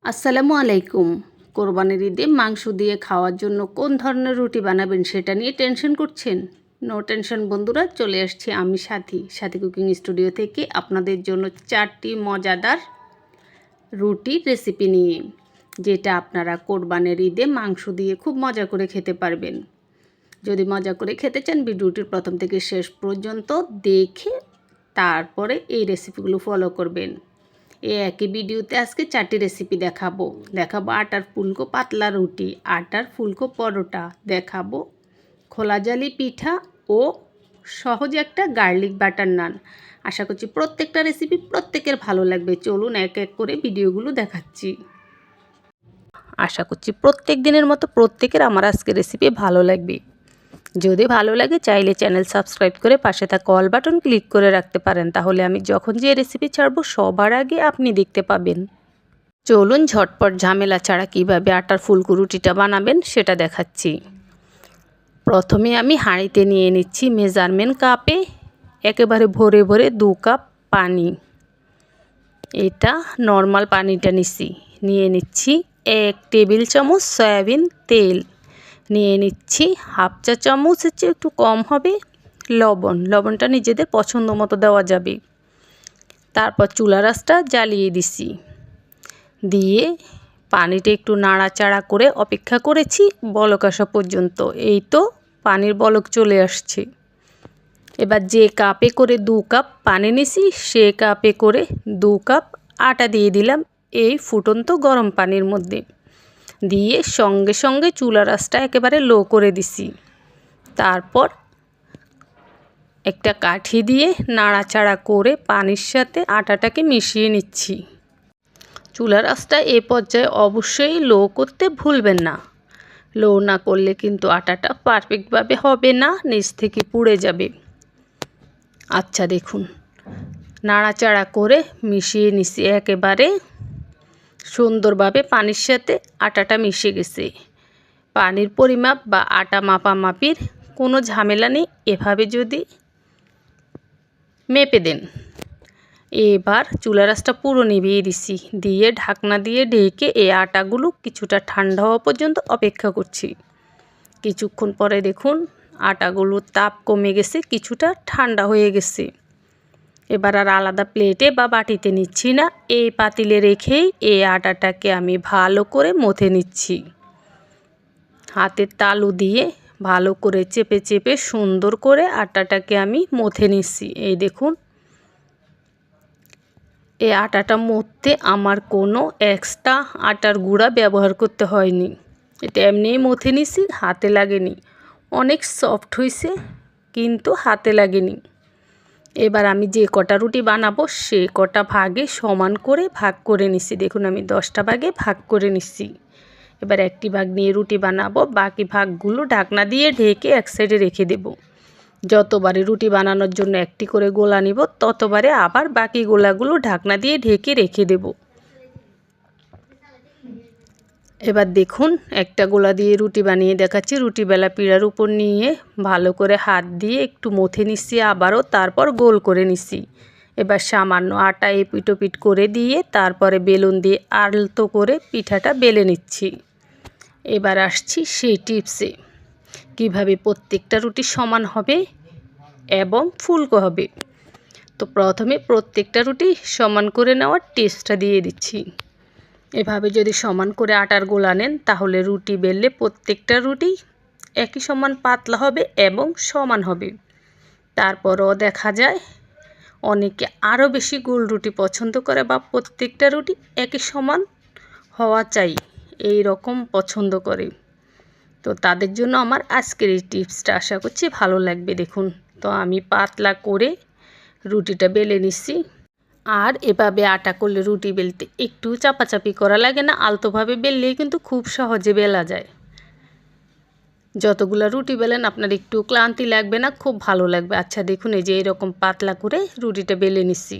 আসসালামু আলাইকুম। কোরবানির ঈদে মাংস দিয়ে খাওয়ার জন্য কোন ধরনের রুটি বানাবেন সেটা নিয়ে টেনশন করছেন? নো টেনশন বন্ধুরা, চলে আসছি আমি সাথী কুকিং স্টুডিও থেকে আপনাদের জন্য 4টি মজাদার রুটির রেসিপি নিয়ে, যেটা আপনারা কোরবানির ঈদে মাংস দিয়ে খুব মজা করে খেতে পারবেন। যদি মজা করে খেতে চান, ভিডিওটির প্রথম থেকে শেষ পর্যন্ত দেখে তারপরে এই রেসিপিগুলো ফলো করবেন। এই একই ভিডিওতে আজকে 4টি রেসিপি দেখাবো আটার ফুলকো পাতলা রুটি, আটার ফুলকো পরোটা, দেখাবো খোলা জালি পিঠা ও সহজ একটা গার্লিক বাটার নান। আশা করছি প্রত্যেকটা রেসিপি প্রত্যেকের ভালো লাগবে। চলুন এক এক করে ভিডিওগুলো দেখাচ্ছি। আশা করছি প্রত্যেক দিনের মতো প্রত্যেকের আমার আজকের রেসিপি ভালো লাগবে। যদি ভালো লাগে চাইলে চ্যানেল সাবস্ক্রাইব করে পাশে থাকা অল বাটন ক্লিক করে রাখতে পারেন, তাহলে আমি যখন যে রেসিপি ছাড়বো সবার আগে আপনি দেখতে পাবেন। চলুন ঝটপট ঝামেলা ছাড়া কিভাবে আটার ফুলকো রুটিটা বানাবেন সেটা দেখাচ্ছি। প্রথমে আমি হাঁড়িতে নিয়ে নিচ্ছি মেজারমেন্ট কাপে একেবারে ভরে ভরে 2 কাপ পানি। এটা নর্মাল পানিটা নিয়ে নিচ্ছি 1 টেবিল চামচ সয়াবিন তেল, নিয়ে নিচ্ছি হাফ চা চামচের চেয়ে একটু কম হবে লবণটা নিজেদের পছন্দ মতো দেওয়া যাবে। তারপর চুলার আঁচটা জ্বালিয়ে দিছি, দিয়ে পানিটা একটু নাড়াচাড়া করে অপেক্ষা করেছি বলক আসা পর্যন্ত। এই তো পানির বলক চলে আসছে। এবার যে কাপে করে 2 কাপ পানি নিছি সে কাপে করে 2 কাপ আটা দিয়ে দিলাম এই ফুটন্ত গরম পানির মধ্যে, দিয়ে সঙ্গে সঙ্গে চুলার আঁচটা একেবারে লো করে দিছি। তারপর একটা কাঠি দিয়ে নাড়াচাড়া করে পানির সাথে আটাটাকে মিশিয়ে নিচ্ছি। চুলার আঁচটা এ পর্যায়ে অবশ্যই লো করতে ভুলবেন না। লো না করলে কিন্তু আটাটা পারফেক্টভাবে হবে না, নিচ থেকে পুড়ে যাবে। আচ্ছা দেখুন, নাড়াচাড়া করে মিশিয়ে নিচ্ছি, একেবারে সুন্দরভাবে পানির সাথে আটাটা মিশে গেছে। পানির পরিমাপ বা আটা মাপামাপির কোনো ঝামেলা নেই, এভাবে যদি মেপে দেন। এবার চুলার আঁচটা পুরো নিভিয়ে দিছি, দিয়ে ঢাকনা দিয়ে ঢেকে এই আটাগুলো কিছুটা ঠান্ডা হওয়া পর্যন্ত অপেক্ষা করছি। কিছুক্ষণ পরে দেখুন আটাগুলোর তাপ কমে গেছে, কিছুটা ঠান্ডা হয়ে গেছে। এবার আর আলাদা প্লেটে বা বাটিতে নিচ্ছি না, এই পাতিলে রেখেই এই আটাটাকে আমি ভালো করে মথে নিচ্ছি। হাতের তালু দিয়ে ভালো করে চেপে চেপে সুন্দর করে আটাটাকে আমি মথে নিচ্ছি। এই দেখুন, এই আটাটা মথতে আমার কোনো এক্সট্রা আটার গুঁড়া ব্যবহার করতে হয়নি। এটা এমনিই মথে নিছি, হাতে লাগেনি। অনেক সফট হয়েছে কিন্তু হাতে লাগেনি। এবার আমি যে কটা রুটি বানাবো সে কটা ভাগে সমান করে ভাগ করে নিচ্ছি। দেখুন আমি 10টা ভাগে ভাগ করে নিচ্ছি। এবার একটি ভাগ নিয়ে রুটি বানাবো, বাকি ভাগগুলো ঢাকনা দিয়ে ঢেকে এক সাইডে রেখে দেব। যতবারে রুটি বানানোর জন্য একটি করে গোলা নিব ততবারে আবার বাকি গোলাগুলো ঢাকনা দিয়ে ঢেকে রেখে দেব। এবার দেখুন একটা গোলা দিয়ে রুটি বানিয়ে দেখাচ্ছি। রুটি বেলা পিঁড়ার উপর নিয়ে ভালো করে হাত দিয়ে একটু মথে নিচ্ছি আবারও, তারপর গোল করে নিচ্ছি। এবার সামান্য আটা এপিট ওপিট করে দিয়ে তারপরে বেলুন দিয়ে আলতো করে পিঠাটা বেলে নিচ্ছি। এবার আসছি সেই টিপসে, কিভাবে প্রত্যেকটা রুটি সমান হবে এবং ফুলকো হবে। তো প্রথমে প্রত্যেকটা রুটি সমান করে নেওয়ার টিপসটা দিয়ে দিচ্ছি। এভাবে যদি সমান করে আটার গোলা নেন তাহলে রুটি বেললে প্রত্যেকটা রুটি একই সমান পাতলা হবে এবং সমান হবে। তারপরও দেখা যায় অনেকে আরও বেশি গোল রুটি পছন্দ করে বা প্রত্যেকটা রুটি একই সমান হওয়া চাই এই রকম পছন্দ করে। তো তাদের জন্য আমার আজকের এই টিপসটা আশা করছি ভালো লাগবে। দেখুন তো আমি পাতলা করে রুটিটা বেলে নিচ্ছি। আর এভাবে আটা করলে রুটি বেলতে একটু চাপাচাপি করা লাগে না, আলতোভাবে বেললেই কিন্তু খুব সহজে বেলা যায়। যতগুলো রুটি বেলেন আপনার একটু ক্লান্তি লাগবে না, খুব ভালো লাগবে। আচ্ছা দেখুন এই যে এরকম পাতলা করে রুটিটা বেলে নিচ্ছি।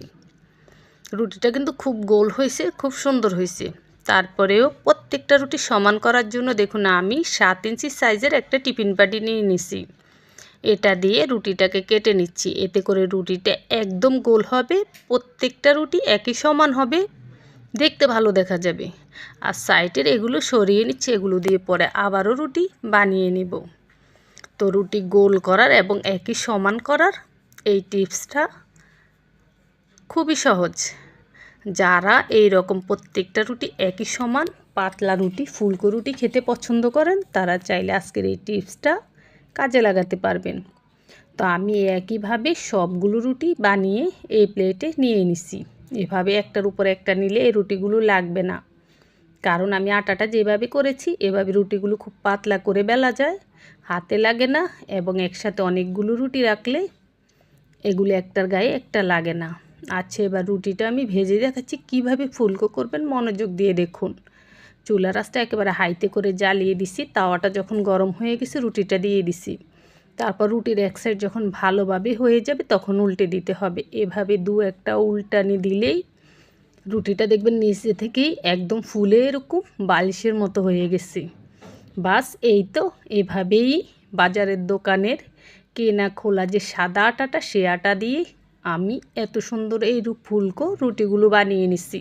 রুটিটা কিন্তু খুব গোল হয়েছে, খুব সুন্দর হয়েছে। তারপরেও প্রত্যেকটা রুটি সমান করার জন্য দেখুন আমি 7 ইঞ্চি সাইজের একটা টিফিন বাটি নিয়ে নিছি। এটা দিয়ে রুটিটাকে কেটে নিচ্ছি, এতে করে রুটিটা একদম গোল হবে, প্রত্যেকটা রুটি একই সমান হবে দেখতে ভালো দেখা যাবে। আর সাইডের এগুলো সরিয়ে নিচ্ছে, এগুলো দিয়ে পরে আবারও রুটি বানিয়ে নিব। তো রুটি গোল করার এবং একই সমান করার এই টিপসটা খুবই সহজ। যারা এই রকম প্রত্যেকটা রুটি একই সমান পাতলা রুটি ফুলকো রুটি খেতে পছন্দ করেন তারা চাইলে আজকের এই টিপসটা কাজে লাগাতে পারবেন। তো আমি একইভাবে সবগুলো রুটি বানিয়ে এই প্লেটে নিয়ে নিছি। এভাবে একটার উপর একটা নিলে এই রুটিগুলো লাগবে না, কারণ আমি আটাটা যেভাবে করেছি এভাবে রুটিগুলো খুব পাতলা করে বেলা যায়, হাতে লাগে না, এবং একসাথে অনেকগুলো রুটি রাখলে এগুলো একটার গায়ে একটা লাগে না। আচ্ছা, এবার রুটিটা আমি ভেজে দেখাচ্ছি কিভাবে ফুলকো করবেন, মনোযোগ দিয়ে দেখুন। চুলার আঁচটা একেবারে হাইতে করে জ্বালিয়ে দিছি। তাওয়াটা যখন গরম হয়ে গেছে রুটিটা দিয়ে দিছি। তারপর রুটির এক সাইড যখন ভালোভাবে হয়ে যাবে তখন উল্টে দিতে হবে। এভাবে দু একটা উল্টানি দিলেই রুটিটা দেখবেন নিচে থেকেই একদম ফুলে এরকম বালিশের মতো হয়ে গেছে। বাস এই তো, এভাবেই বাজারের দোকানের কেনা খোলা যে সাদা আটাটা সে আটা দিয়ে আমি এত সুন্দর এই ফুলকো রুটিগুলো বানিয়ে নিছি।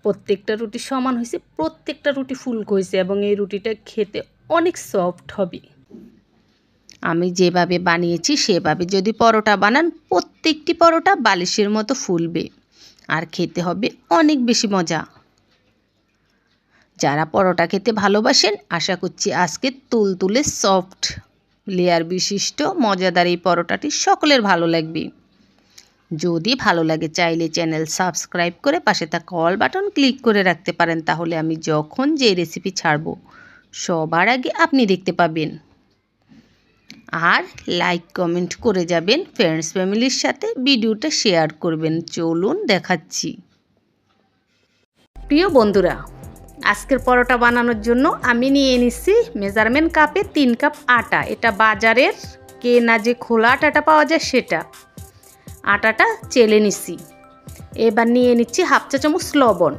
প্রত্যেকটা রুটি সমান হয়েছে, প্রত্যেকটা রুটি ফুলকো হয়েছে, এবং এই রুটিটা খেতে অনেক সফট হবে। আমি যেভাবে বানিয়েছি সেভাবে যদি পরোটা বানান প্রত্যেকটি পরোটা বালিশের মতো ফুলবে আর খেতে হবে অনেক বেশি মজা। যারা পরোটা খেতে ভালোবাসেন আশা করছি আজকে তুলতুলে সফট লেয়ার বিশিষ্ট মজাদার এই পরোটাটি সকলের ভালো লাগবে। যদি ভালো লাগে চাইলে চ্যানেল সাবস্ক্রাইব করে পাশে থাকা অল বাটন ক্লিক করে রাখতে পারেন, তাহলে আমি যখন যে রেসিপি ছাড়ব সবার আগে আপনি দেখতে পাবেন। আর লাইক কমেন্ট করে যাবেন, ফ্রেন্ডস ফ্যামিলির সাথে ভিডিওটা শেয়ার করবেন। চলুন দেখাচ্ছি। প্রিয় বন্ধুরা, আজকের পরোটা বানানোর জন্য আমি নিয়ে নিচ্ছি মেজারমেন্ট কাপে 3 কাপ আটা। এটা বাজারের কেনা যে খোলা আটাটা পাওয়া যায় সেটা। আটাটা চেলে নিচ্ছি। এবার নিয়ে নিচ্ছি হাফ চা চামচ লবণ।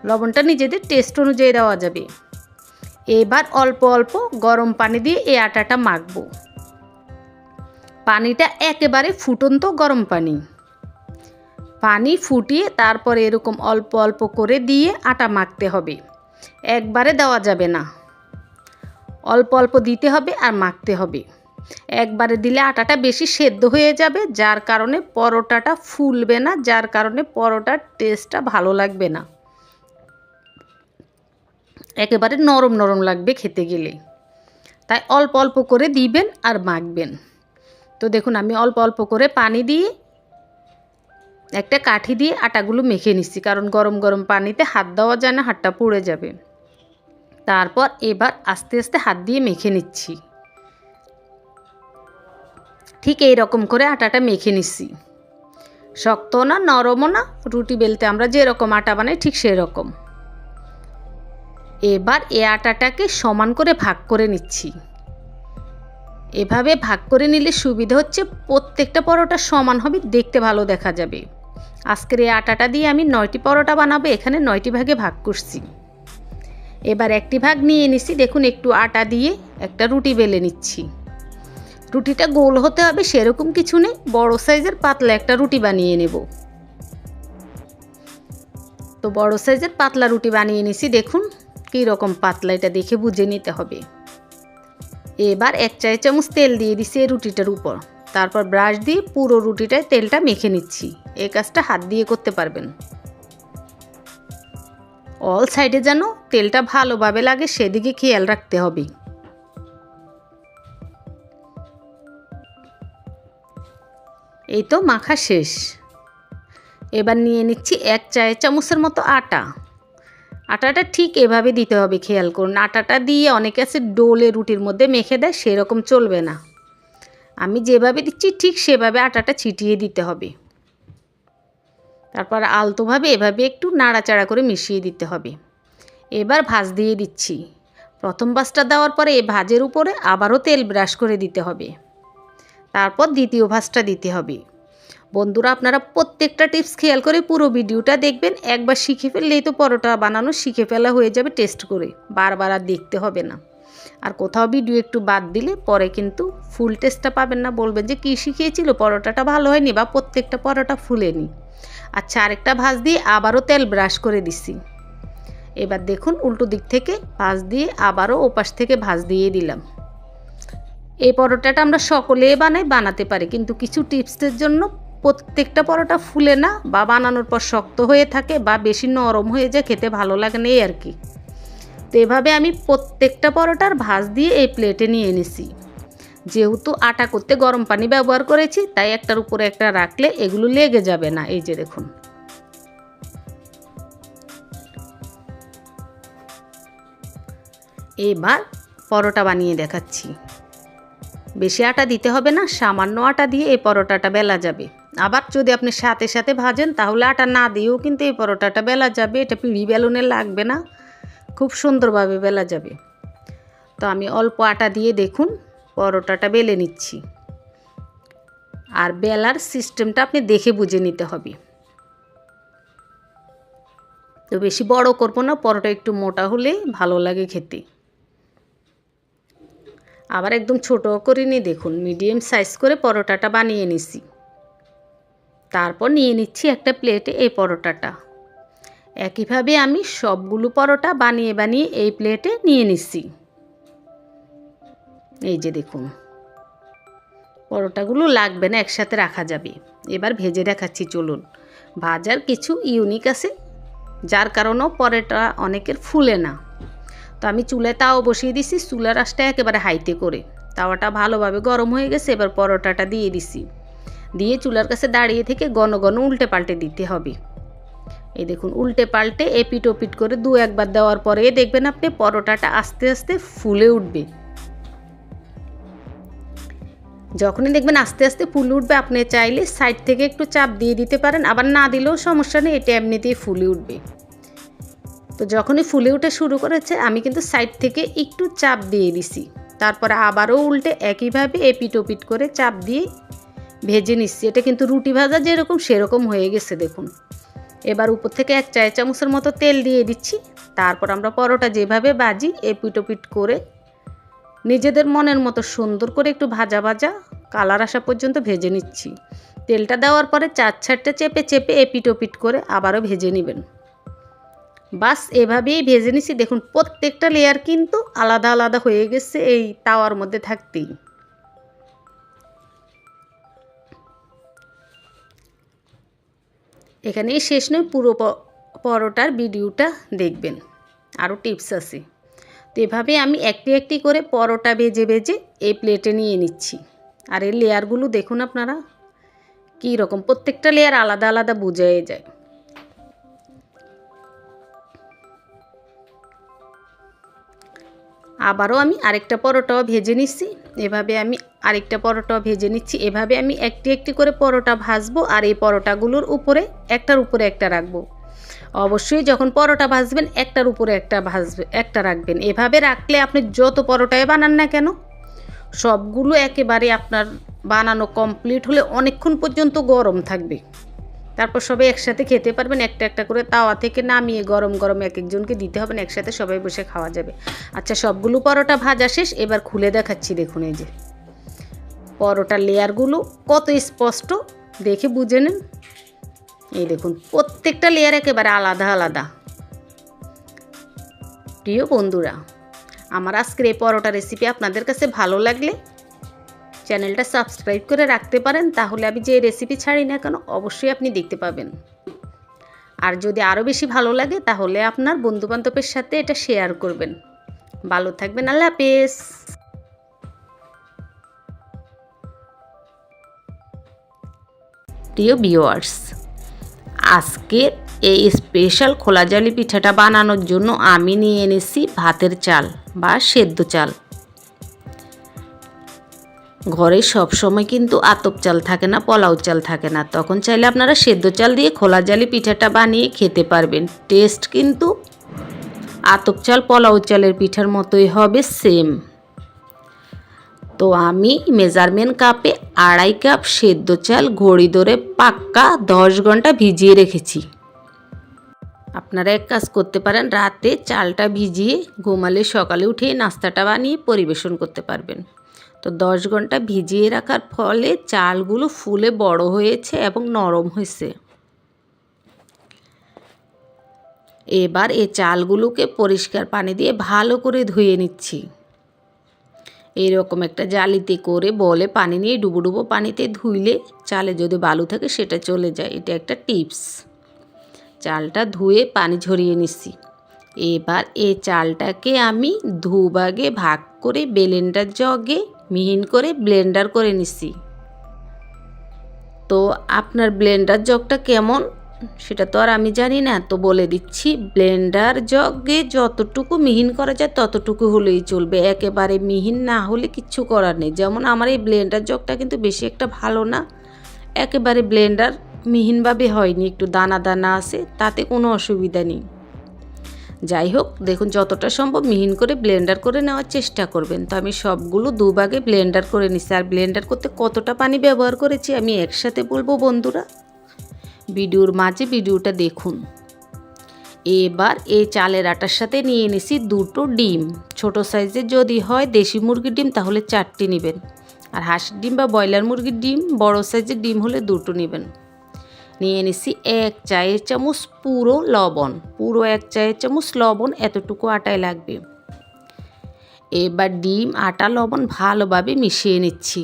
লবণটা নিজেদের টেস্ট অনুযায়ী দেওয়া যাবে। এবার অল্প অল্প গরম পানি দিয়ে এই আটাটা মাখবো। পানিটা একেবারে ফুটন্ত গরম পানি। পানি ফুটিয়ে তারপরে এরকম অল্প অল্প করে দিয়ে আটা মাখতে হবে, একবারে দেওয়া যাবে না। অল্প অল্প দিতে হবে আর মাখতে হবে। একবারে দিলে আটাটা বেশি সেদ্ধ হয়ে যাবে, যার কারণে পরোটাটা ফুলবে না, যার কারণে পরোটার টেস্টটা ভালো লাগবে না, একেবারে নরম নরম লাগবে খেতে গেলে। তাই অল্প অল্প করে দিবেন আর মাখবেন। তো দেখুন আমি অল্প অল্প করে পানি দিয়ে একটা কাঠি দিয়ে আটাগুলো মেখে নিচ্ছি, কারণ গরম গরম পানিতে হাত দেওয়া যায় না, হাতটা পুড়ে যাবে। তারপর এবার আস্তে আস্তে হাত দিয়ে মেখে নিচ্ছি। ঠিক এই রকম করে আটাটা মেখে নিচ্ছি। শক্ত না নরমও না, রুটি বেলতে আমরা যেরকম আটা বানাই ঠিক সেরকম। এবার এই আটাটাকে সমান করে ভাগ করে নিচ্ছি। এভাবে ভাগ করে নিলে সুবিধা হচ্ছে প্রত্যেকটা পরোটা সমান হবে, দেখতে ভালো দেখা যাবে। আজকের এই আটাটা দিয়ে আমি 9টি পরোটা বানাবো, এখানে 9টি ভাগে ভাগ করছি। এবার একটি ভাগ নিয়ে নিচ্ছি। দেখুন একটু আটা দিয়ে একটা রুটি বেলে নিচ্ছি। রুটিটা গোল হতে হবে সেরকম কিছু নেই, বড় সাইজের পাতলা একটা রুটি বানিয়ে নেব। তো বড় সাইজের পাতলা রুটি বানিয়ে নিছি। দেখুন কী রকম পাতলা, এটা দেখে বুঝে নিতে হবে। এবার 1 চা চামচ তেল দিয়ে দিচ্ছি এই রুটিটার উপর। তারপর ব্রাশ দিয়ে পুরো রুটিটায় তেলটা মেখে নিচ্ছি। এই কাজটা হাত দিয়ে করতে পারবেন। অল সাইডে যেন তেলটা ভালোভাবে লাগে সেদিকে খেয়াল রাখতে হবে। এই তো মাখা শেষ। এবার নিয়ে নিচ্ছি 1 চা চামচের মতো আটা। আটাটা ঠিক এভাবে দিতে হবে, খেয়াল করুন। আটাটা দিয়ে অনেকে আছে ডোলে রুটির মধ্যে মেখে দেয়, সেরকম চলবে না। আমি যেভাবে দিচ্ছি ঠিক সেভাবে আটাটা ছিটিয়ে দিতে হবে। তারপর আলতোভাবে এভাবে একটু নাড়াচাড়া করে মিশিয়ে দিতে হবে। এবার ভাঁজ দিয়ে দিচ্ছি। প্রথম ভাঁজটা দেওয়ার পরে এই ভাঁজের উপরে আবারও তেল ব্রাশ করে দিতে হবে। তারপর দ্বিতীয় ভাঁজটা দিতে হবে। বন্ধুরা, আপনারা প্রত্যেকটা টিপস খেয়াল করে পুরো ভিডিওটা দেখবেন। একবার শিখে ফেললেই তো পরোটা বানানো শিখে ফেলা হয়ে যাবে টেস্ট করে, বারবার আর দেখতে হবে না। আর কোথাও ভিডিও একটু বাদ দিলে পরে কিন্তু ফুল টেস্টটা পাবেন না, বলবেন যে কী শিখিয়েছিল, পরোটাটা ভালো হয়নি বা প্রত্যেকটা পরোটা ফুলেনি। আচ্ছা, আরেকটা ভাঁজ দিয়ে আবারও তেল ব্রাশ করে দিছি। এবার দেখুন উল্টো দিক থেকে ভাঁজ দিয়ে আবারও ওপাশ থেকে ভাঁজ দিয়ে দিলাম। এই পরোটাটা আমরা সকলেই বানাতে পারি, কিন্তু কিছু টিপসের জন্য প্রত্যেকটা পরোটা ফুলে না বা বানানোর পর শক্ত হয়ে থাকে বা বেশি নরম হয়ে যায়, খেতে ভালো লাগে না এই আর কি। তো এভাবে আমি প্রত্যেকটা পরোটার ভাঁজ দিয়ে এই প্লেটে নিয়ে নিছি। যেহেতু আটা করতে গরম পানি ব্যবহার করেছি, তাই একটার উপরে একটা রাখলে এগুলো লেগে যাবে না। এই যে দেখুন, এবার পরোটা বানিয়ে দেখাচ্ছি। বেশি আটা দিতে হবে না, সামান্য আটা দিয়ে এই পরোটাটা বেলা যাবে। আবার যদি আপনি সাথে সাথে ভাজেন তাহলে আটা না দিয়েও কিন্তু এই পরোটাটা বেলা যাবে। এটা পিঁড়ি বেলুনে লাগবে না, খুব সুন্দরভাবে বেলা যাবে। তো আমি অল্প আটা দিয়ে দেখুন পরোটাটা বেলে নিচ্ছি। আর বেলার সিস্টেমটা আপনি দেখে বুঝে নিতে হবে। তো বেশি বড় করবো না, পরোটা একটু মোটা হলে ভালো লাগে খেতে। আবার একদম ছোটো করিনি, দেখুন মিডিয়াম সাইজ করে পরোটাটা বানিয়ে নিছি। তারপর নিয়ে নিচ্ছি একটা প্লেটে এই পরোটাটা। একইভাবে আমি সবগুলো পরোটা বানিয়ে বানিয়ে এই প্লেটে নিয়ে নিচ্ছি। এই যে দেখুন, পরোটাগুলো লাগবে না, একসাথে রাখা যাবে। এবার ভেজে দেখাচ্ছি, চলুন। ভাজার কিছু ইউনিক আছে, যার কারণেও পরোটা অনেকের ফুলে না। তো আমি চুলায় তাও বসিয়ে দিছি, চুলার আঁচটা একেবারে হাইতে করে। তাওয়াটা ভালোভাবে গরম হয়ে গেছে, এবার পরোটাটা দিয়ে দিছি। দিয়ে চুলার কাছে দাঁড়িয়ে থেকে ঘন ঘন উল্টে পাল্টে দিতে হবে। এই দেখুন, উল্টে পাল্টে এপিট ওপিট করে দু একবার দেওয়ার পরে দেখবেন আপনি পরোটাটা আস্তে আস্তে ফুলে উঠবে। যখনই দেখবেন আস্তে আস্তে ফুলে উঠবে, আপনি চাইলে সাইড থেকে একটু চাপ দিয়ে দিতে পারেন, আবার না দিলেও সমস্যা নেই, এটা এমনিতেই ফুলে উঠবে। তো যখনই ফুলে উঠে শুরু করেছে, আমি কিন্তু সাইড থেকে একটু চাপ দিয়ে দিছি। তারপরে আবারও উল্টে একইভাবে এপিট ওপিট করে চাপ দিয়ে ভেজে নিচ্ছি। এটা কিন্তু রুটি ভাজা যেরকম সেরকম হয়ে গেছে দেখুন। এবার উপর থেকে 1 চা চামচের মতো তেল দিয়ে দিচ্ছি। তারপর আমরা পরোটা যেভাবে ভাজি এপিট ওপিট করে নিজেদের মনের মতো সুন্দর করে একটু ভাজা ভাজা কালার আসা পর্যন্ত ভেজে নিচ্ছি। তেলটা দেওয়ার পরে 4-4টে চেপে চেপে এপিট ওপিট করে আবারও ভেজে নেবেন। বাস এভাবেই ভেজে নিচ্ছি। দেখুন প্রত্যেকটা লেয়ার কিন্তু আলাদা আলাদা হয়ে গেছে এই তাওয়ার মধ্যে থাকতেই। এখানেই শেষ নয়, পুরো পরোটার ভিডিওটা দেখবেন, আরও টিপস আছে। তো এভাবে আমি একটি একটি করে পরোটা ভেজে ভেজে এই প্লেটে নিয়ে নিচ্ছি। আর এই লেয়ারগুলো দেখুন আপনারা কী রকম, প্রত্যেকটা লেয়ার আলাদা আলাদা বোঝাই যায়। আবারও আমি আরেকটা পরোটাও ভেজে নিচ্ছি। এভাবে আমি আরেকটা পরোটাও ভেজে নিচ্ছি। এভাবে আমি একটি একটি করে পরোটা ভাজবো, আর এই পরোটাগুলোর উপরে একটার উপরে একটা রাখবো। অবশ্যই যখন পরোটা ভাজবেন একটার উপরে একটা রাখবেন। এভাবে রাখলে আপনি যত পরোটায় বানান না কেন, সবগুলো একেবারে আপনার বানানো কমপ্লিট হলে অনেকক্ষণ পর্যন্ত গরম থাকবে। তারপর সবাই একসাথে খেতে পারবেন। একটা একটা করে তাওয়া থেকে নামিয়ে গরম গরম এক একজনকে দিতে হবে না, একসাথে সবাই বসে খাওয়া যাবে। আচ্ছা, সবগুলো পরোটা ভাজা শেষ, এবার খুলে দেখাচ্ছি। দেখুন এই যে পরোটার লেয়ারগুলো কত স্পষ্ট, দেখে বুঝে নেন। এই দেখুন প্রত্যেকটা লেয়ার একেবারে আলাদা আলাদা। প্রিয় বন্ধুরা, আমার আজকের এই পরোটা রেসিপি আপনাদের কাছে ভালো লাগলে চ্যানেলটা সাবস্ক্রাইব করে রাখতে পারেন, তাহলে আমি যে রেসিপি ছাড়ি না কেন অবশ্যই আপনি দেখতে পাবেন। আর যদি আরও বেশি ভালো লাগে তাহলে আপনার বন্ধুবান্ধবের সাথে এটা শেয়ার করবেন। ভালো থাকবেন, আল্লাহ হাফেজ। প্রিয় ভিউয়ার্স, আজকে এই স্পেশাল খোলা জালি পিঠাটা বানানোর জন্য আমি নিয়ে এনেছি ভাতের চাল বা সেদ্ধ চাল। ঘরে সব সময় কিন্তু আতপ চাল থাকে না, পোলাও চাল থাকে না, তখন চাইলে আপনারা সেদ্ধ চাল দিয়ে খোলা জালি পিঠাটা বানিয়ে খেতে পারবেন। টেস্ট কিন্তু আতপ চাল পোলাও চালের পিঠার মতোই হবে, সেম। তো আমি মেজারমেন্ট কাপে 2.5 কাপ সেদ্ধ চাল ঘড়ি ধরে পাক্কা 10 ঘন্টা ভিজিয়ে রেখেছি। আপনারা এক কাজ করতে পারেন, রাতে চালটা ভিজিয়ে ঘুমালে সকালে উঠে নাস্তাটা বানিয়ে পরিবেশন করতে পারবেন। তো 10 ঘন্টা ভিজিয়ে রাখার ফলে চালগুলো ফুলে বড় হয়েছে এবং নরম হয়েছে। এবার এই চালগুলোকে পরিষ্কার পানি দিয়ে ভালো করে ধুয়ে নিচ্ছি। এইরকম একটা জালিতে করে বলে পানি নিয়ে ডুবো ডুবো পানিতে ধুইলে চালে যদি বালু থাকে সেটা চলে যায়। এটা একটা টিপস। চালটা ধুয়ে পানি ঝরিয়ে নিচ্ছি। এবার এই চালটাকে আমি দুভাগে ভাগ করে ব্লেন্ডার জগে মিহিন করে ব্লেন্ডার করে নিচ্ছি। তো আপনার ব্লেন্ডার জগটা কেমন সেটা তো আর আমি জানি না, তো বলে দিচ্ছি, ব্লেন্ডার জগে যতটুকু মিহিন করা যায় ততটুকু হলেই চলবে। একেবারে মিহিন না হলে কিচ্ছু করার নেই। যেমন আমার এই ব্লেন্ডার জগটা কিন্তু বেশি একটা ভালো না, একেবারে ব্লেন্ডার মিহিনভাবে হয়নি, একটু দানা দানা আছে, তাতে কোনো অসুবিধা নেই। যাই হোক, দেখুন যতটা সম্ভব মিহিন করে ব্লেন্ডার করে নেওয়ার চেষ্টা করবেন। তো আমি সবগুলো দুভাগে ব্লেন্ডার করে নিচ্ছি। আর ব্লেন্ডার করতে কতটা পানি ব্যবহার করেছি আমি একসাথে বলবো বন্ধুরা, ভিডিওর মাঝে ভিডিওটা দেখুন। এবার এই চালের আটার সাথে নিয়ে নিছি 2টো ডিম। ছোট সাইজের যদি হয় দেশি মুরগির ডিম তাহলে 4টি নেবেন, আর হাঁসের ডিম বা ব্রয়লার মুরগির ডিম বড় সাইজের ডিম হলে 2টো নেবেন। নিয়ে নিছি 1 চায়ের চামচ পুরো লবণ, পুরো 1 চায়ের চামচ লবণ, এতটুকু আটায় লাগবে। এবার ডিম আটা লবণ ভালোভাবে মিশিয়ে নিচ্ছি।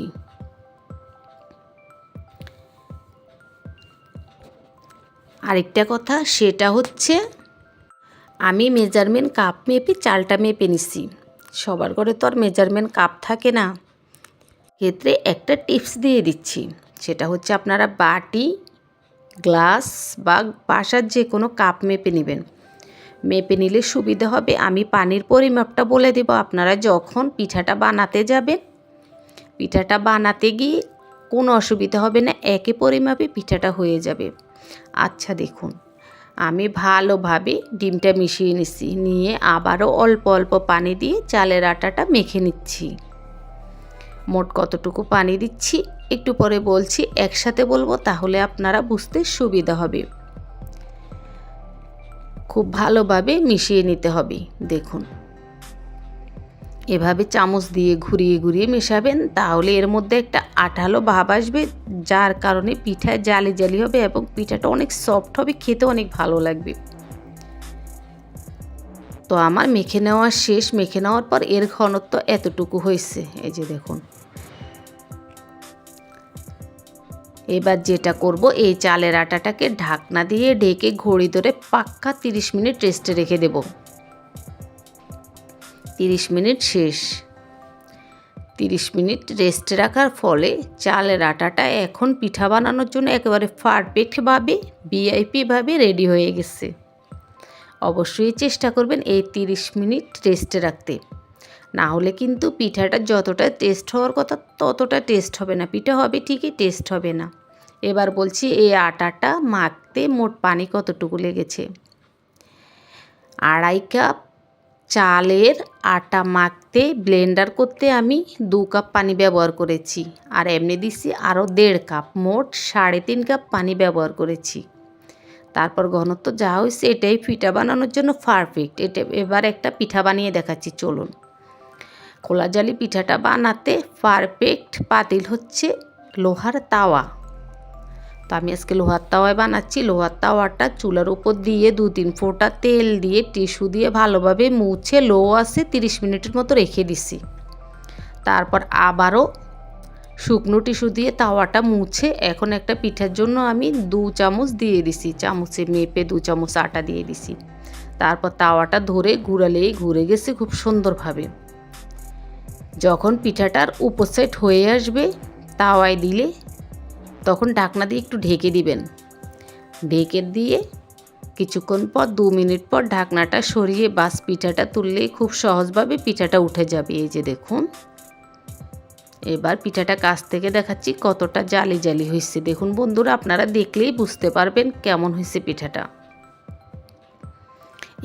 আরেকটা কথা, সেটা হচ্ছে আমি মেজারমেন্ট কাপ মেপে চালটা মেপে নিছি। সবার ঘরে তো আর মেজারমেন্ট কাপ থাকে না, ক্ষেত্রে একটা টিপস দিয়ে দিচ্ছি। সেটা হচ্ছে আপনারা বাটি, গ্লাস বা বাসার যে কোনো কাপ মেপে নেবেন। মেপে নিলে সুবিধা হবে। আমি পানির পরিমাপটা বলে দেব, আপনারা যখন পিঠাটা বানাতে যাবেন, পিঠাটা বানাতে গিয়ে কোনো অসুবিধা হবে না, একই পরিমাপে পিঠাটা হয়ে যাবে। আচ্ছা দেখুন, আমি ভালোভাবে ডিমটা মিশিয়ে নিচ্ছি, নিয়ে আবারও অল্প অল্প পানি দিয়ে চালের আটাটা মেখে নিচ্ছি। মোট কতটুকু পানি দিচ্ছি একটু পরে বলছি, একসাথে বলবো তাহলে আপনারা বুঝতে সুবিধা হবে। খুব ভালোভাবে মিশিয়ে নিতে হবে। দেখুন, এভাবে চামচ দিয়ে ঘুরিয়ে ঘুরিয়ে মেশাবেন, তাহলে এর মধ্যে একটা আঠালো ভাব আসবে, যার কারণে পিঠা জালি জালি হবে এবং পিঠাটা অনেক সফট হবে, খেতে অনেক ভালো লাগবে। তো আমার মেখে নেওয়া শেষ। মেখে নেওয়ার পর এর ঘনত্ব এতটুকু হয়েছে, এই যে দেখুন। এবার যেটা করব, এই চালের আটাটাকে ঢাকনা দিয়ে ঢেকে ঘড়ি ধরে পাক্কা 30 মিনিট রেস্টে রেখে দেব। 30 মিনিট শেষ। 30 মিনিট রেস্টে রাখার ফলে চালের আটাটা এখন পিঠা বানানোর জন্য একেবারে পারফেক্টভাবে ভিআইপিভাবে রেডি হয়ে গেছে। অবশ্যই চেষ্টা করবেন এই 30 মিনিট রেস্টে রাখতে, না হলে কিন্তু পিঠাটা যতটা টেস্ট হওয়ার কথা ততটা টেস্ট হবে না। পিঠা হবে ঠিকই, টেস্ট হবে না। এবার বলছি, এই আটাটা মাখতে মোট পানি কতটুকু লেগেছে। 2.5 কাপ চালের আটা মাখতে ব্লেন্ডার করতে আমি 2 কাপ পানি ব্যবহার করেছি, আর এমনি দিছি আরও 1.5 কাপ, মোট 3.5 কাপ পানি ব্যবহার করেছি। তারপর ঘনত্ব যা হয়েছে এটাই পিঠা বানানোর জন্য পারফেক্ট। এটা এবার একটা পিঠা বানিয়ে দেখাচ্ছি, চলুন। খোলা জালি পিঠাটা বানাতে পারফেক্ট পাতিল হচ্ছে লোহার তাওয়া। তো আমি আজকে লোহার তাওয়ায় বানাচ্ছি। লোহার তাওয়াটা চুলার উপর দিয়ে 2-3 ফোঁটা তেল দিয়ে টিস্যু দিয়ে ভালোভাবে মুছে লো আছে 30 মিনিটের মতো রেখে দিছি। তারপর আবারও শুকনো টিস্যু দিয়ে তাওয়াটা মুছে এখন একটা পিঠার জন্য আমি 2 চামচ দিয়ে দিছি, চামচে মেপে 2 চামচ আটা দিয়ে দিছি। তারপর তাওয়াটা ধরে ঘুরালেই ঘুরে গেছে খুব সুন্দরভাবে। যখন পিঠাটার উপর সাইড হয়ে আসবে তাওয়ায় দিলে, তখন ঢাকনা দিয়ে একটু ঢেকে দিবেন। ঢেকে দিয়ে কিছুক্ষণ পর 2 মিনিট পর ঢাকনাটা সরিয়ে বাস পিঠাটা তুললেই খুব সহজভাবে পিঠাটা উঠে যাবে। এই যে দেখুন, এবার পিঠাটা কাছ থেকে দেখাচ্ছি কতটা জালি জালি হয়েছে। দেখুন বন্ধুরা, আপনারা দেখলেই বুঝতে পারবেন কেমন হয়েছে পিঠাটা।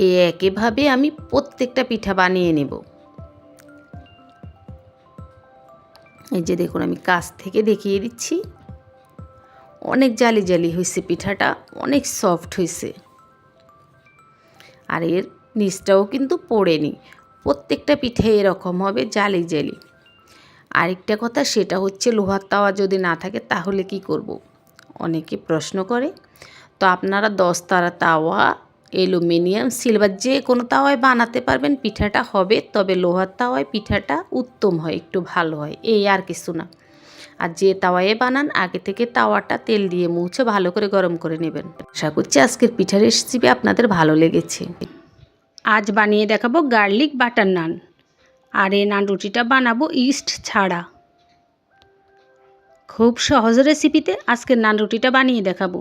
এই একইভাবে আমি প্রত্যেকটা পিঠা বানিয়ে নেব। এই যে দেখুন, আমি কাছ থেকে দেখিয়ে দিচ্ছি, অনেক জালি জালি হয়েছে পিঠাটা, অনেক সফট হয়েছে। আর এর নিচটাও কিন্তু পড়েনি। প্রত্যেকটা পিঠে এরকম হবে জালি জালি। আরেকটা কথা, সেটা হচ্ছে লোহার তাওয়া যদি না থাকে তাহলে কি করব। অনেকে প্রশ্ন করে। তো আপনারা 10 তারা তাওয়া, অ্যালুমিনিয়াম, সিলভার যে কোনো তাওয়ায় বানাতে পারবেন, পিঠাটা হবে। তবে লোহার তাওয়ায় পিঠাটা উত্তম হয়, একটু ভালো হয়, এই আর কিছু না। আর যে তাওয়ায় বানান আগে থেকে তাওয়াটা তেল দিয়ে মুছে ভালো করে গরম করে নেবেন। আশা করছি আজকের পিঠার রেসিপি আপনাদের ভালো লেগেছে। আজ বানিয়ে দেখাবো গার্লিক বাটার নান। আর এই নান রুটিটা বানাবো ইস্ট ছাড়া। খুব সহজ রেসিপিতে আজকের নান রুটিটা বানিয়ে দেখাবো।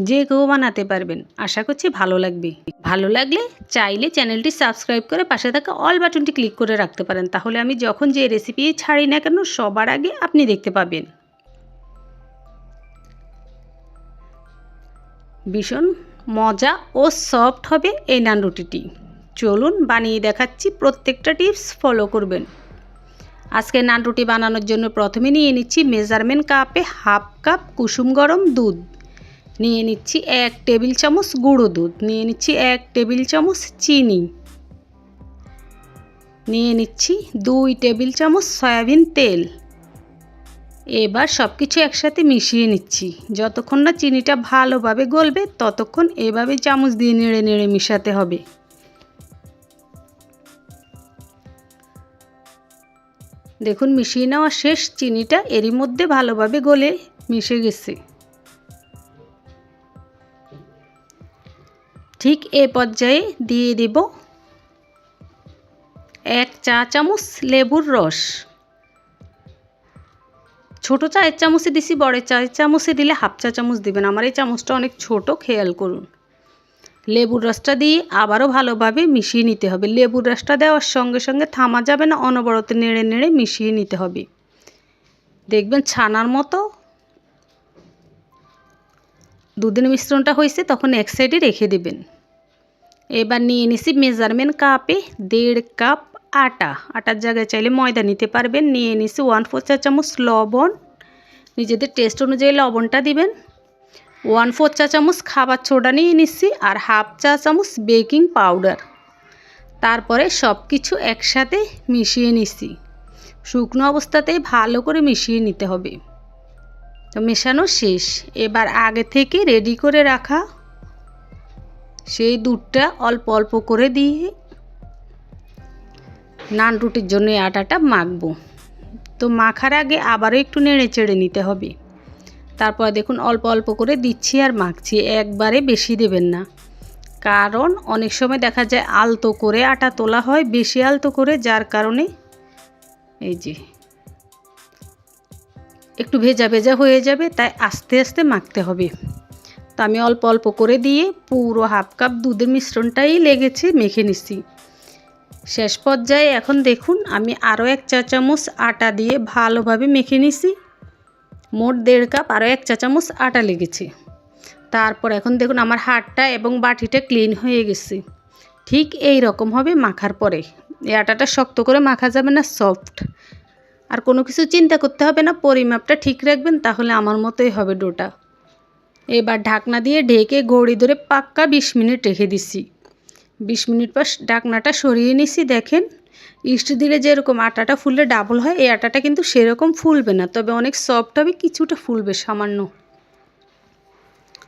যে কেউ বানাতে পারবেন, আশা করছি ভালো লাগবে। ভালো লাগলে চাইলে চ্যানেলটি সাবস্ক্রাইব করে পাশে থাকা অল বাটনটি ক্লিক করে রাখতে পারেন, তাহলে আমি যখন যে রেসিপি ছাড়ি না কেন সবার আগে আপনি দেখতে পাবেন। ভীষণ মজা ও সফট হবে এই নান রুটিটি। চলুন বানিয়ে দেখাচ্ছি, প্রত্যেকটা টিপস ফলো করবেন। আজকে নান রুটি বানানোর জন্য প্রথমে নিয়ে নিচ্ছি মেজারমেন্ট কাপে হাফ কাপ কুসুম গরম দুধ, নিয়ে নিচ্ছি 1 টেবিল চামচ গুঁড়ো দুধ, নিয়ে নিচ্ছি 1 টেবিল চামচ চিনি, নিয়ে নিচ্ছি 2 টেবিল চামচ সয়াবিন তেল। এবার সব কিছু একসাথে মিশিয়ে নিচ্ছি। যতক্ষণ না চিনিটা ভালোভাবে গলবে ততক্ষণ এভাবে চামচ দিয়ে নেড়ে নেড়ে মিশাতে হবে। দেখুন মিশিয়ে নেওয়া শেষ, চিনিটা এরই মধ্যে ভালোভাবে গলে মিশে গেছে। ঠিক এ পর্যায়ে দিয়ে দেব 1 চা চামচ লেবুর রস। ছোট চায়ের চামচে দিছি, বড় চায়ের চামচে দিলে হাফ চা চামচ দিবেন। আমার এই চামচটা অনেক ছোট, খেয়াল করুন। লেবুর রসটা দিয়ে আবারও ভালোভাবে মিশিয়ে নিতে হবে। লেবুর রসটা দেওয়ার সঙ্গে সঙ্গে থামা যাবে না, অনবরত নেড়ে নেড়ে মিশিয়ে নিতে হবে। দেখবেন ছানার মতো দুধের মিশ্রণটা হয়েছে, তখন এক সাইডে রেখে দেবেন। এবার নিয়ে নিছি মেজারমেন্ট কাপে 1.5 কাপ আটা। আটার জায়গায় চাইলে ময়দা নিতে পারবেন। নিয়ে নিছি 1/4 চা চামচ লবণ, নিজেদের টেস্ট অনুযায়ী লবণটা দিবেন। 1/4 চা চামচ খাবার সোডা নিয়ে নিচ্ছি, আর হাফ চা চামচ বেকিং পাউডার। তারপরে সব কিছু একসাথে মিশিয়ে নিচ্ছি। শুকনো অবস্থাতেই ভালো করে মিশিয়ে নিতে হবে। তো মেশানো শেষ। এবার আগে থেকে রেডি করে রাখা সেই দুধটা অল্প অল্প করে দিয়ে নান রুটির জন্য এই আটাটা মাখবো। তো মাখার আগে আবারও একটু নেড়ে চেড়ে নিতে হবে। তারপর দেখুন অল্প অল্প করে দিচ্ছি আর মাখছি, একবারে বেশি দেবেন না। কারণ অনেক সময় দেখা যায় আলতো করে আটা তোলা হয়, বেশি আলতো করে, যার কারণে এই যে একটু ভেজা ভেজা হয়ে যাবে, তাই আস্তে আস্তে মাখতে হবে। তো আমি অল্প অল্প করে দিয়ে পুরো হাফ কাপ দুধের মিশ্রণটাই লেগেছে মেখে নিচ্ছি। শেষ পর্যায়ে এখন দেখুন আমি আরও 1 চা চামচ আটা দিয়ে ভালোভাবে মেখে নিছি। মোট 1.5 কাপ, আরও 1 চা চামচ আটা লেগেছে। তারপর এখন দেখুন আমার হাতটা এবং বাটিটা ক্লিন হয়ে গেছে। ঠিক এই রকম হবে মাখার পরে। এই আটাটা শক্ত করে মাখা যাবে না, সফট। আর কোনো কিছু চিন্তা করতে হবে না, পরিমাপটা ঠিক রাখবেন, তাহলে আমার মতোই হবে ডোটা। এবার ঢাকনা দিয়ে ঢেকে ঘড়ি ধরে পাক্কা 20 মিনিট রেখে দিছি। 20 মিনিট পর ঢাকনাটা সরিয়ে নিছি। দেখেন ইস্ট দিলে যেরকম আটাটা ফুললে ডাবল হয়, এই আটাটা কিন্তু সেরকম ফুলবে না, তবে অনেক সফট হবে, কিছুটা ফুলবে সামান্য।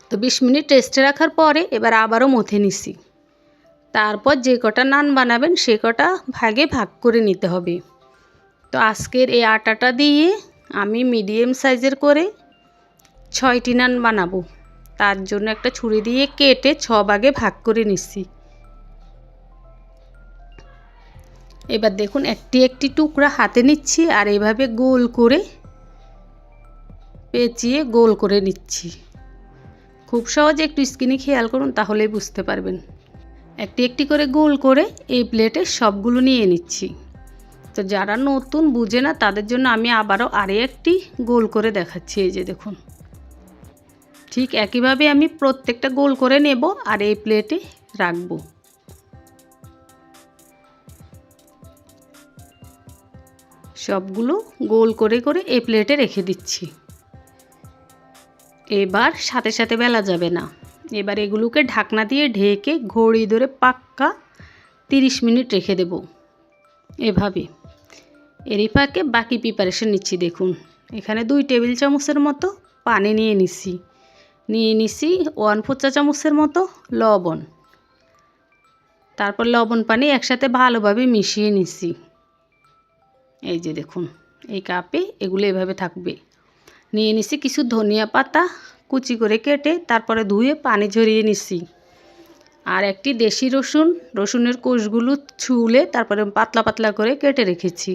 তো 20 মিনিট রেস্টে রাখার পরে এবার আবারও মথে নিছি। তারপর যে কটা নান বানাবেন সে কটা ভাগে ভাগ করে নিতে হবে। তো আজকের এই আটাটা দিয়ে আমি মিডিয়াম সাইজের করে 6টি নান বানাবো। তার জন্য একটা ছুরি দিয়ে কেটে 6 ভাগে ভাগ করে নিচ্ছি। এবার দেখুন একটি একটি টুকরা হাতে নিচ্ছি আর এইভাবে গোল করে পেঁচিয়ে গোল করে নিচ্ছি। খুব সহজে, একটু স্কিনে খেয়াল করুন তাহলেই বুঝতে পারবেন। একটি একটি করে গোল করে এই প্লেটে সবগুলো নিয়ে নিচ্ছি। তো যারা নতুন বুঝে না তাদের জন্য আমি আবারও একটি গোল করে দেখাচ্ছি। এই যে দেখুন, ঠিক একইভাবে আমি প্রত্যেকটা গোল করে নেব আর এই প্লেটে রাখবো। সবগুলো গোল করে করে এই প্লেটে রেখে দিচ্ছি। এবার সাথে সাথে বেলা যাবে না, এবার এগুলোকে ঢাকনা দিয়ে ঢেকে ঘড়ি ধরে পাক্কা 30 মিনিট রেখে দেব এভাবে। এরই ফাঁকে বাকি প্রিপারেশন নিচ্ছি। দেখুন এখানে 2 টেবিল চামচের মতো পানি নিয়ে নিছি 1/4 চা চামচের মতো লবণ, তারপর লবণ পানি একসাথে ভালোভাবে মিশিয়ে নিছি। এই যে দেখুন এই কাপে এগুলো এভাবে থাকবে। নিয়ে নিছি কিছু ধনিয়া পাতা কুচি করে কেটে তারপরে ধুয়ে পানি ঝরিয়ে নিছি। আর একটি দেশি রসুনের কোষগুলো ছুলে তারপরে পাতলা পাতলা করে কেটে রেখেছি।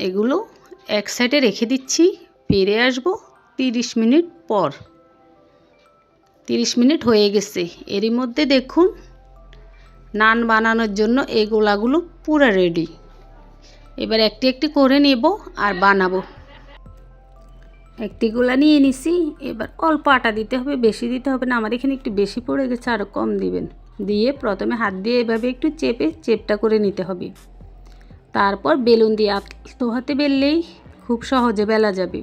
এগুলো এক সাইডে রেখে দিচ্ছি। ফিরে আসব 30 মিনিট পর। 30 মিনিট হয়ে গেছে। এরই মধ্যে দেখুন নান বানানোর জন্য এই গোলাগুলো পুরো রেডি। এবার একটি একটি করে নেব আর বানাবো। একটি গোলা নিয়ে নিছি। এবার অল্প আটা দিতে হবে, বেশি দিতে হবে না। আমার এখানে একটু বেশি পড়ে গেছে, আরও কম দিবেন। দিয়ে প্রথমে হাত দিয়ে এভাবে একটু চেপটা করে নিতে হবে। তারপর বেলুন দিয়ে আলতো হাতে বেললেই খুব সহজে বেলা যাবে।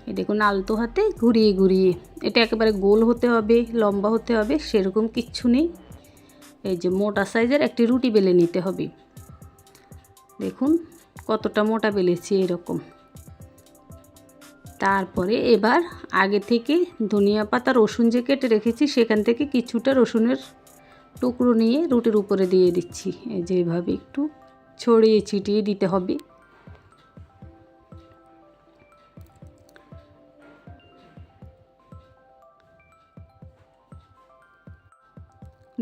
এই দেখুন আলতো হাতে ঘুরিয়ে ঘুরিয়ে। এটা একেবারে গোল হতে হবে, লম্বা হতে হবে সেরকম কিচ্ছু নেই। এই যে মোটা সাইজের একটি রুটি বেলে নিতে হবে। দেখুন কতটা মোটা বেলেছি এরকম। তারপরে এবার আগে থেকে ধনিয়া পাতা রসুন যে কেটে রেখেছি সেখান থেকে কিছুটা রসুনের টুকরো নিয়ে রুটির উপরে দিয়ে দিচ্ছি। এই যে এভাবে একটু ছড়িয়ে ছিটিয়ে দিতে হবে।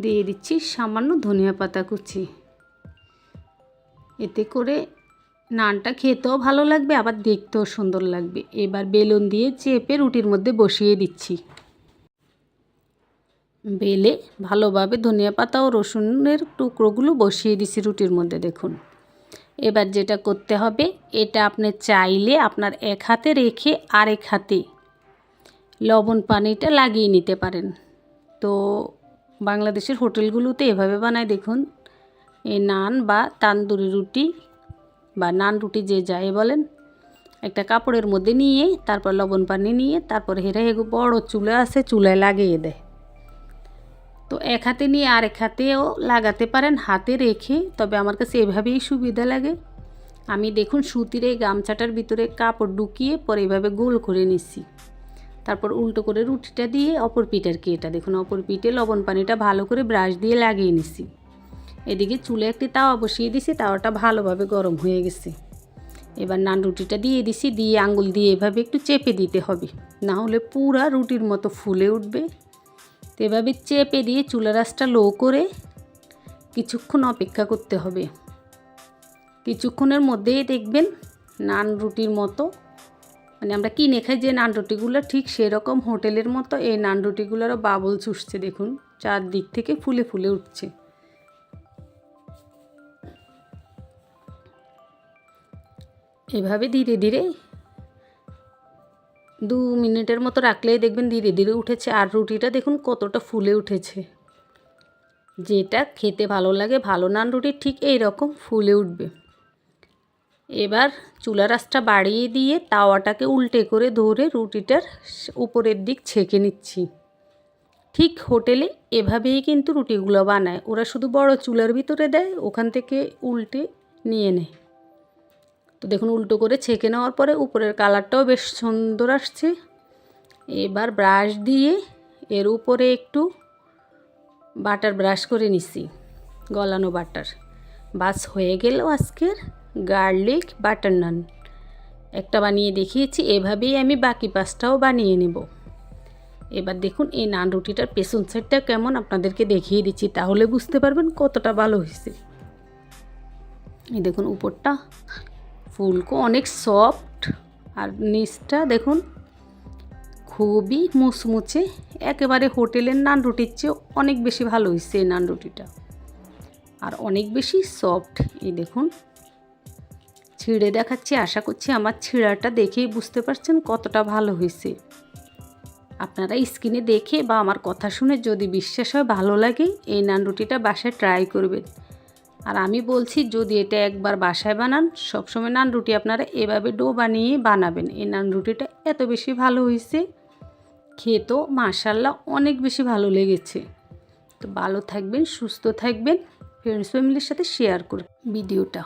দিয়ে দিচ্ছি সামান্য ধনিয়া পাতা কুচি। এতে করে নানটা খেতেও ভালো লাগবে আবার দেখতেও সুন্দর লাগবে। এবার বেলুন দিয়ে চেপে রুটির মধ্যে বসিয়ে দিচ্ছি। বেলে ভালোভাবে ধনিয়া পাতা ও রসুনের টুকরোগুলো বসিয়ে দিচ্ছি রুটির মধ্যে। দেখুন এবার যেটা করতে হবে, এটা আপনি চাইলে আপনার এক হাতে রেখে আরেক হাতে লবণ পানিটা লাগিয়ে নিতে পারেন। তো বাংলাদেশের হোটেলগুলোতে এভাবে বানায়। দেখুন এই নান বা তান্দুরি রুটি বা নান রুটি যে যাই বলেন, একটা কাপড়ের মধ্যে নিয়ে তারপর লবণ পানি নিয়ে তারপর বড় চুলা আছে চুলায় লাগিয়ে দেয়। তো এক হাতে নিয়ে আরেক হাতেও লাগাতে পারেন হাতে রেখে, তবে আমার কাছে এভাবেই সুবিধা লাগে। আমি দেখুন সুতির এই গামছাটার ভিতরে কাপড় ঢুকিয়ে পরে এভাবে গোল করে নিচ্ছি। তারপর উল্টো করে রুটিটা দিয়ে অপর পিঠের এটা দেখুন অপর পিঠে লবণ পানিটা ভালো করে ব্রাশ দিয়ে লাগিয়ে নিচ্ছি। এদিকে চুলে একটি তাওয়া বসিয়ে দিছি, তাওয়াটা ভালোভাবে গরম হয়ে গেছে। এবার নান রুটিটা দিয়ে দিছি, দিয়ে আঙ্গুল দিয়ে এভাবে একটু চেপে দিতে হবে, না হলে পুরা রুটির মতো ফুলে উঠবে। তো এভাবে চেপে দিয়ে চুলার আঁচটা লো করে কিছুক্ষণ অপেক্ষা করতে হবে। কিছুক্ষণের মধ্যেই দেখবেন নান রুটির মতো, মানে আমরা কিনে খাই যে নান রুটিগুলো ঠিক সেরকম হোটেলের মতো এই নান রুটিগুলোরও বাবল চুষছে। দেখুন চারদিক থেকে ফুলে ফুলে উঠছে। এভাবে ধীরে ধীরে 2 মিনিটের মতো রাখলেই দেখবেন ধীরে ধীরে উঠেছে। আর রুটিটা দেখুন কতটা ফুলে উঠেছে। যেটা খেতে ভালো লাগে ভালো নান রুটি ঠিক এই রকম ফুলে উঠবে। এবার চুলার আঁচটা বাড়িয়ে দিয়ে তাওয়াটাকে উল্টে করে ধরে রুটিটার উপরের দিক ছেঁকে নিচ্ছি। ঠিক হোটেলে এভাবেই কিন্তু রুটিগুলো বানায়। ওরা শুধু বড় চুলার ভিতরে দেয়, ওখান থেকে উল্টে নিয়ে নেয়। তো দেখুন উল্টো করে ছেঁকে নেওয়ার পরে উপরের কালারটাও বেশ সুন্দর আসছে। এবার ব্রাশ দিয়ে এর উপরে একটু বাটার ব্রাশ করে নিচ্ছি, গলানো বাটার। বাস হয়ে গেল আজকের গার্লিক বাটার নান। একটা বানিয়ে দেখিয়েছি, এভাবেই আমি বাকি 5টাও বানিয়ে নেব। এবার দেখুন এই নান রুটিটার পেছন সাইডটা কেমন আপনাদেরকে দেখিয়ে দিচ্ছি, তাহলে বুঝতে পারবেন কতটা ভালো হয়েছে। এই দেখুন উপরটা ফুলকো অনেক সফট, আর নিচটা দেখুন খুবই মুচমুচে। একেবারে হোটেলের নান রুটির চেয়ে অনেক বেশি ভালো হয়েছে এই নান রুটিটা, আর অনেক বেশি সফট। এই দেখুন ছিঁড়ে দেখাচ্ছি, আশা করছি আমার ছিঁড়াটা দেখেই বুঝতে পারছেন কতটা ভালো হয়েছে। আপনারা স্ক্রিনে দেখে বা আমার কথা শুনে যদি বিশ্বাস হয় ভালো লাগে, এই নান রুটিটা বাসায় ট্রাই করবেন। আর আমি বলছি যদি এটা একবার বাসায় বানান, সবসময় নান রুটি আপনারা এভাবে ডো বানিয়ে বানাবেন। এই নান রুটিটা এত বেশি ভালো হয়েছে, খেয়ে তো মাশাআল্লাহ অনেক বেশি ভালো লেগেছে। তো ভালো থাকবেন, সুস্থ থাকবেন, ফ্রেন্ডস ফ্যামিলির সাথে শেয়ার করবেন ভিডিওটা।